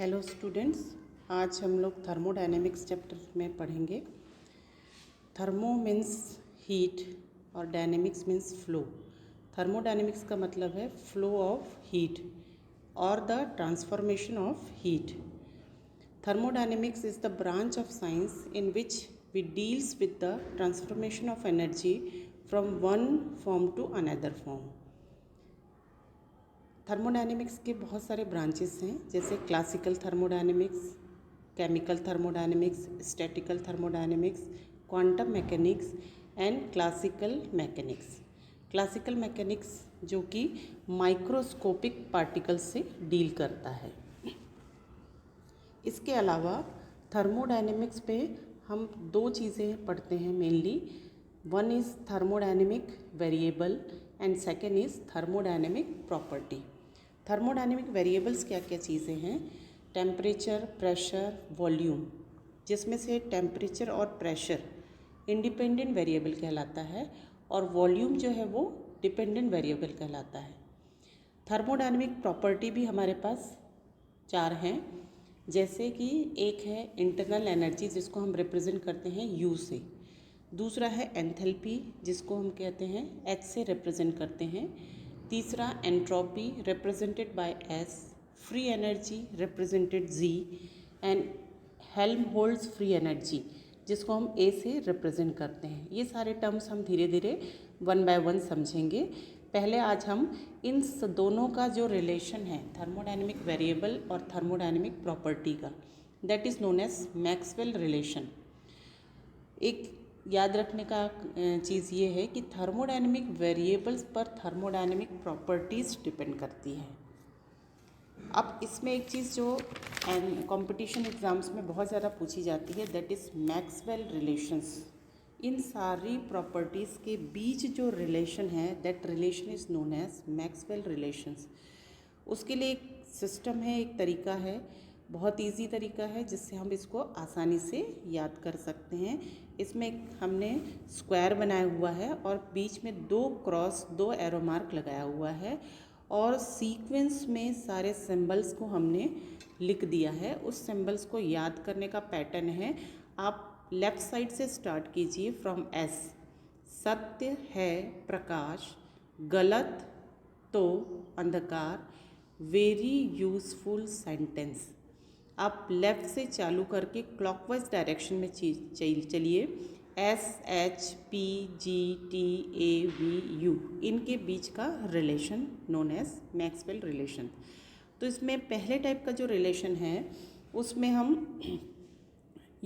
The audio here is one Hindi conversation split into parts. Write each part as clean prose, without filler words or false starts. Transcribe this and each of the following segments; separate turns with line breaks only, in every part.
हेलो स्टूडेंट्स, आज हम लोग थर्मोडायनेमिक्स चैप्टर में पढ़ेंगे। थर्मो मीन्स हीट और डायनेमिक्स मीन्स फ्लो। थर्मोडायनेमिक्स का मतलब है फ्लो ऑफ हीट और the transformation of heat. Thermodynamics is the branch of science in which we deals with the transformation of energy from one form to another form. Thermodynamics के बहुत सारे ब्रांचेस हैं, जैसे classical thermodynamics, chemical thermodynamics, statistical thermodynamics, quantum mechanics and classical mechanics. Classical mechanics जो कि माइक्रोस्कोपिक पार्टिकल से डील करता है। इसके अलावा थर्मोडायनेमिक्स पे हम दो चीज़ें पढ़ते हैं mainly. One is thermodynamic variable and second is thermodynamic property. Thermodynamic variables क्या क्या चीज़ें हैं? टेम्परेचर, प्रेशर, वॉल्यूम, जिसमें से टेम्परेचर और प्रेशर इंडिपेंडेंट वेरिएबल कहलाता है और वॉल्यूम जो है वो डिपेंडेंट वेरिएबल कहलाता है। थर्मोडायनेमिक प्रॉपर्टी भी हमारे पास चार हैं, जैसे कि एक है इंटरनल एनर्जी जिसको हम रिप्रेजेंट करते हैं यू से, दूसरा है एंथैल्पी जिसको हम कहते हैं एच से रिप्रेजेंट करते हैं, तीसरा entropy represented by S, free energy represented G and Helmholtz free energy जिसको हम ए से रिप्रेजेंट करते हैं। ये सारे टर्म्स हम धीरे धीरे वन बाय वन समझेंगे। पहले आज हम इन दोनों का जो रिलेशन है थर्मोडायनेमिक वेरिएबल और थर्मोडायनेमिक प्रॉपर्टी का, that is known as Maxwell relation. एक याद रखने का चीज़ ये है कि थर्मोडायनेमिक वेरिएबल्स पर थर्मोडायनेमिक प्रॉपर्टीज़ डिपेंड करती है। अब इसमें एक चीज़ जो कंपटीशन एग्ज़ाम्स में बहुत ज़्यादा पूछी जाती है, दैट इज़ मैक्सवेल रिलेशंस। इन सारी प्रॉपर्टीज़ के बीच जो रिलेशन है, that relation is known as Maxwell relations. उसके लिए एक सिस्टम है, एक तरीका है, बहुत इजी तरीका है जिससे हम इसको आसानी से याद कर सकते हैं। इसमें हमने स्क्वायर बनाया हुआ है और बीच में दो एरो मार्क लगाया हुआ है और सीक्वेंस में सारे सिंबल्स को हमने लिख दिया है। उस सिंबल्स को याद करने का पैटर्न है, आप लेफ़्ट साइड से स्टार्ट कीजिए फ्रॉम एस। सत्य है प्रकाश, गलत तो अंधकार, वेरी यूज़फुल सेंटेंस। आप लेफ़्ट से चालू करके क्लॉकवाइज डायरेक्शन में चलिए। S, H, P, G, T, A, V, U, इनके बीच का relation known as Maxwell relation. तो इसमें पहले टाइप का जो रिलेशन है उसमें हम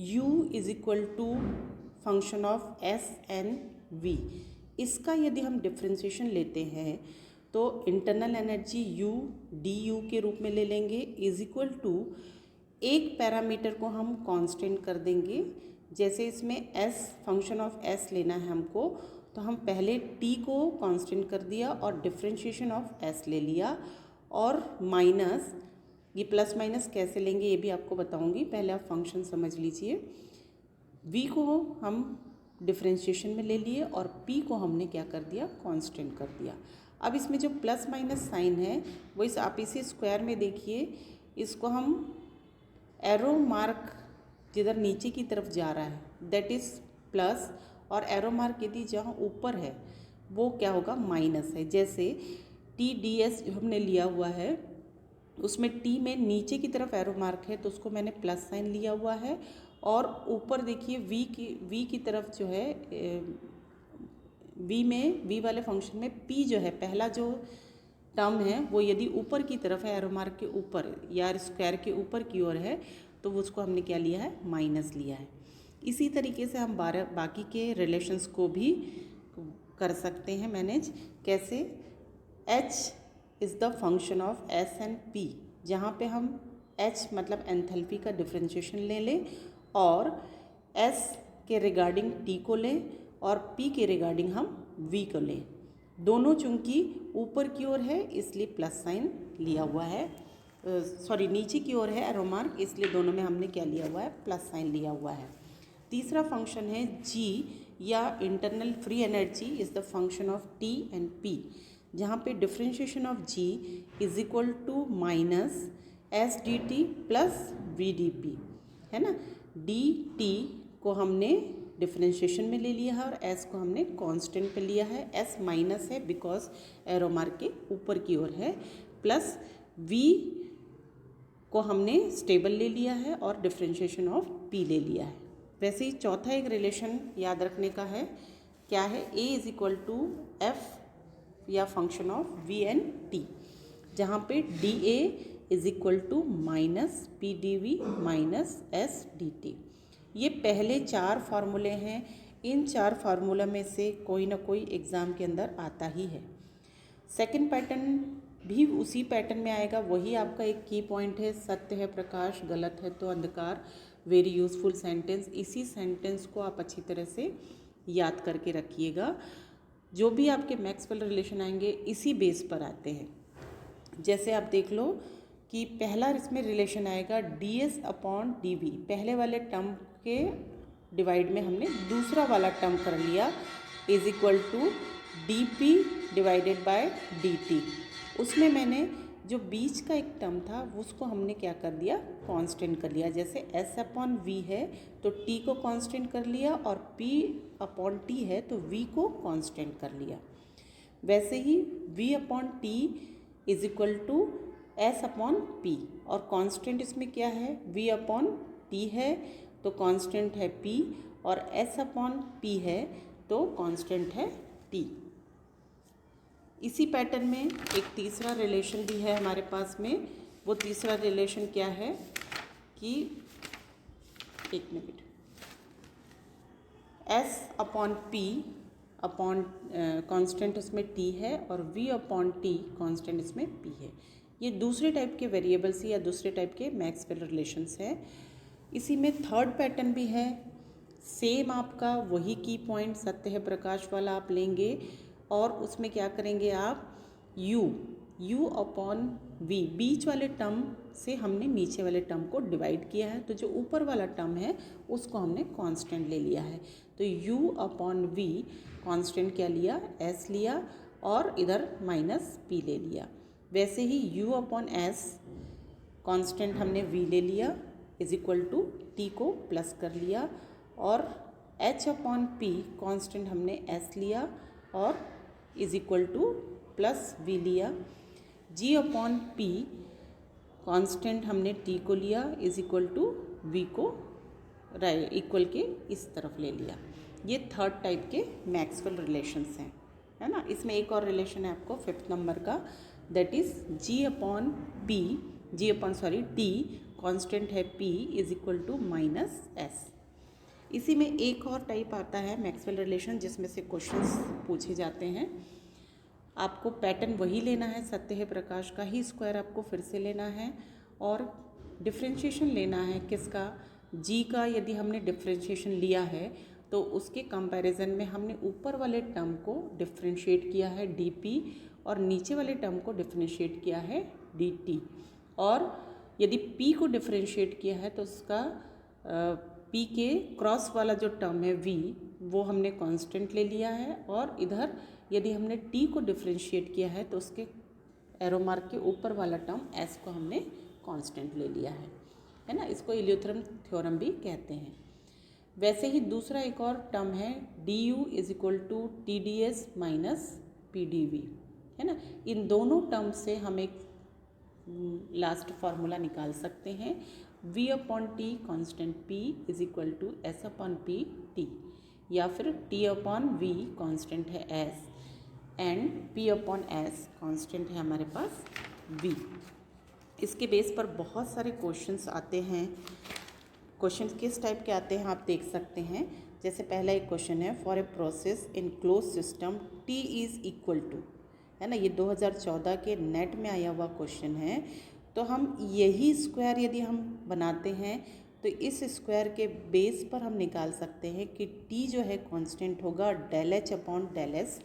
u is equal to function of S N V, इसका यदि हम डिफ्रेंशिएशन लेते हैं तो internal energy u D U के रूप में ले लेंगे, इज इक्वल टू एक पैरामीटर को हम कांस्टेंट कर देंगे। जैसे इसमें s फंक्शन ऑफ s लेना है हमको, तो हम पहले t को कांस्टेंट कर दिया और डिफ्रेंशिएशन ऑफ s ले लिया और माइनस, ये प्लस माइनस कैसे लेंगे ये भी आपको बताऊंगी, पहले आप फंक्शन समझ लीजिए। v को हम डिफ्रेंशिएशन में ले लिए और p को हमने क्या कर दिया, कांस्टेंट कर दिया। अब इसमें जो प्लस माइनस साइन है वो आप इसे स्क्वायर में देखिए, इसको हम एरो मार्क जिधर नीचे की तरफ जा रहा है दैट इज़ प्लस, और एरो मार्क यदि जहाँ ऊपर है वो क्या होगा, माइनस है। जैसे टी डी एस जो हमने लिया हुआ है उसमें टी में नीचे की तरफ एरो मार्क है तो उसको मैंने प्लस साइन लिया हुआ है, और ऊपर देखिए वी की तरफ जो है वी वाले फंक्शन में पी जो है पहला जो टर्म है वो यदि ऊपर की तरफ है, एरो मार्क के ऊपर या स्क्वायर के ऊपर की ओर है, तो वो उसको हमने क्या लिया है, माइनस लिया है। इसी तरीके से हम बाकी के रिलेशंस को भी कर सकते हैं मैनेज। कैसे? h is the function of s and p, जहाँ पे हम h मतलब एंथैल्पी का डिफ्रेंशिएशन ले लें और s के रिगार्डिंग t को लें और p के रिगार्डिंग हम v को लें। दोनों चूंकि ऊपर की ओर है इसलिए प्लस साइन लिया हुआ है, सॉरी नीचे की ओर है एरो मार्क, इसलिए दोनों में हमने क्या लिया हुआ है, प्लस साइन लिया हुआ है। तीसरा फंक्शन है g या internal free energy is the function of t and p, जहाँ पे differentiation of g is equal to minus S D T plus V D P, है ना। डी टी को हमने डिफरेंशिएशन में ले लिया है और एस को हमने कांस्टेंट पे लिया है। एस माइनस है बिकॉज एरो मार्क के ऊपर की ओर है, प्लस वी को हमने स्टेबल ले लिया है और डिफरेंशिएशन ऑफ पी ले लिया है। वैसे ही चौथा एक रिलेशन याद रखने का है, क्या है, A is equal to F या function of V N T, जहाँ पे D A is equal to minus P D V minus S D T. ये पहले 4 फार्मूले हैं, इन 4 फार्मूला में से कोई ना कोई एग्ज़ाम के अंदर आता ही है। सेकंड पैटर्न भी उसी पैटर्न में आएगा, वही आपका एक की पॉइंट है, सत्य है प्रकाश, गलत है तो अंधकार, वेरी यूजफुल सेंटेंस। इसी सेंटेंस को आप अच्छी तरह से याद करके रखिएगा। जो भी आपके मैक्सवेल रिलेशन आएंगे इसी बेस पर आते हैं। जैसे आप देख लो कि पहला इसमें रिलेशन आएगा D S upon D V, पहले वाले टर्म के डिवाइड में हमने दूसरा वाला टर्म कर लिया, is equal to D P divided by D T. उसमें मैंने जो बीच का एक टर्म था उसको हमने क्या कर दिया, कांस्टेंट कर लिया। जैसे एस अपॉन वी है तो टी को कांस्टेंट कर लिया, और पी अपॉन टी है तो वी को कांस्टेंट कर लिया। वैसे ही V upon T is equal to S upon P, और कांस्टेंट इसमें क्या है, वी अपॉन टी है तो कांस्टेंट है पी, और एस अपॉन पी है तो कांस्टेंट है टी। इसी पैटर्न में एक तीसरा रिलेशन भी है हमारे पास में। वो तीसरा रिलेशन क्या है कि, एक minute, S upon P upon constant इसमें टी है, और वी अपॉन टी कांस्टेंट इसमें पी है। ये दूसरे टाइप के वेरिएबल्स या दूसरे टाइप के मैक्सवेल रिलेशंस हैं। इसी में थर्ड पैटर्न भी है, सेम आपका वही की पॉइंट सत्य है प्रकाश वाला आप लेंगे, और उसमें क्या करेंगे आप, u अपॉन v, बीच वाले टर्म से हमने नीचे वाले टर्म को डिवाइड किया है, तो जो ऊपर वाला टर्म है उसको हमने कांस्टेंट ले लिया है। तो u अपॉन v कांस्टेंट क्या लिया, s लिया, और इधर माइनस p ले लिया। वैसे ही u अपॉन s कांस्टेंट हमने v ले लिया, इज इक्वल टू t को प्लस कर लिया, और h अपॉन p कांस्टेंट हमने s लिया और is equal to plus V लिया। g अपॉन पी कांस्टेंट हमने t को लिया, इज इक्वल टू v को इक्वल के इस तरफ ले लिया। ये थर्ड टाइप के मैक्सवेल रिलेशंस हैं, है ना। इसमें एक और रिलेशन है आपको 5th नंबर का, that is g upon T constant है p is equal to minus s। इसी में एक और टाइप आता है मैक्सवेल रिलेशन जिसमें से क्वेश्चंस पूछे जाते हैं। आपको पैटर्न वही लेना है, सत्य है प्रकाश का ही स्क्वायर आपको फिर से लेना है, और डिफरेंशिएशन लेना है किसका, जी का। यदि हमने डिफरेंशिएशन लिया है तो उसके कंपैरिजन में हमने ऊपर वाले टर्म को डिफरेंशिएट किया है डी पी, और नीचे वाले टर्म को डिफरेंशिएट किया है डी टी। और यदि पी को डिफरेंशिएट किया है तो उसका पी के क्रॉस वाला जो टर्म है वी, वो हमने कांस्टेंट ले लिया है, और इधर यदि हमने टी को डिफरेंशिएट किया है तो उसके एरो मार्क के ऊपर वाला टर्म एस को हमने कांस्टेंट ले लिया है ना। इसको इलियोथेरम थ्योरम भी कहते हैं। वैसे ही दूसरा एक और टर्म है D U is equal to T D S minus P D V, है ना। इन दोनों टर्म से हम एक लास्ट फार्मूला निकाल सकते हैं, v upon T constant p is equal to s upon P T, या फिर t अपॉन v कॉन्स्टेंट है s and p upon s constant है हमारे पास v। इसके बेस पर बहुत सारे क्वेश्चंस आते हैं। क्वेश्चंस किस टाइप के आते हैं आप देख सकते हैं। जैसे पहला एक क्वेश्चन है, for a process in close system t is equal to, है ना। ये 2014 के नेट में आया हुआ क्वेश्चन है। तो हम यही स्क्वायर यदि हम बनाते हैं तो इस स्क्वायर के बेस पर हम निकाल सकते हैं कि t जो है कांस्टेंट होगा del H upon del S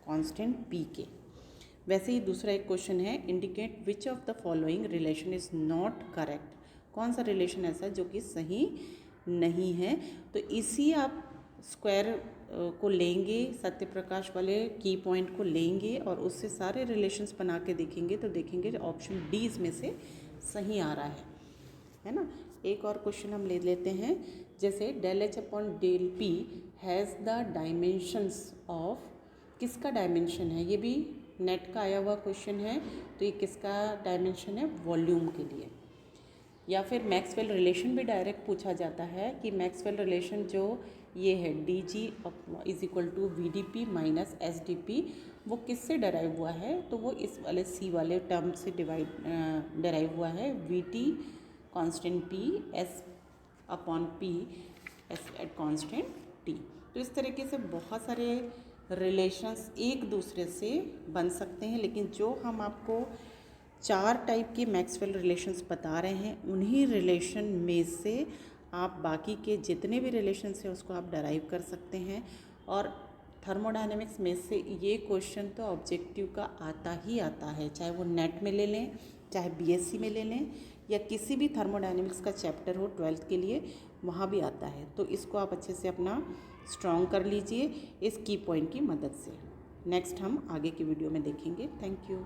constant p के। वैसे ही दूसरा एक क्वेश्चन है, indicate which of the following relation is not correct, कौन सा रिलेशन ऐसा है जो कि सही नहीं है। तो इसी आप स्क्वायर को लेंगे, सत्य प्रकाश वाले की पॉइंट को लेंगे और उससे सारे रिलेशंस बना के देखेंगे तो देखेंगे ऑप्शन डी इसमें से सही आ रहा है ना। एक और क्वेश्चन हम ले लेते हैं, जैसे del H upon del P has the dimensions of, किसका डायमेंशन है, ये भी नेट का आया हुआ क्वेश्चन है, तो ये किसका डायमेंशन है, वॉल्यूम के लिए। या फिर मैक्सवेल रिलेशन भी डायरेक्ट पूछा जाता है कि मैक्सवेल रिलेशन जो ये है D G is equal to V D P minus S D P, वो किससे डराइव हुआ है, तो वो इस वाले सी वाले टर्म से डराइव हुआ है, we T constant P S upon P S at constant T. तो इस तरीके से बहुत सारे रिलेशंस एक दूसरे से बन सकते हैं, लेकिन जो हम आपको 4 टाइप के मैक्सवेल रिलेशंस बता रहे हैं, उन्हीं रिलेशन में से आप बाकी के जितने भी रिलेशंस हैं उसको आप डराइव कर सकते हैं। और थर्मोडायनेमिक्स में से ये क्वेश्चन तो ऑब्जेक्टिव का आता ही आता है, चाहे वो नेट में ले लें, चाहे बीएससी में ले लें, या किसी भी थर्मोडायनेमिक्स का चैप्टर हो 12th के लिए, वहाँ भी आता है। तो इसको आप अच्छे से अपना स्ट्रॉन्ग कर लीजिए इस की पॉइंट की मदद से। नेक्स्ट हम आगे की वीडियो में देखेंगे। Thank you.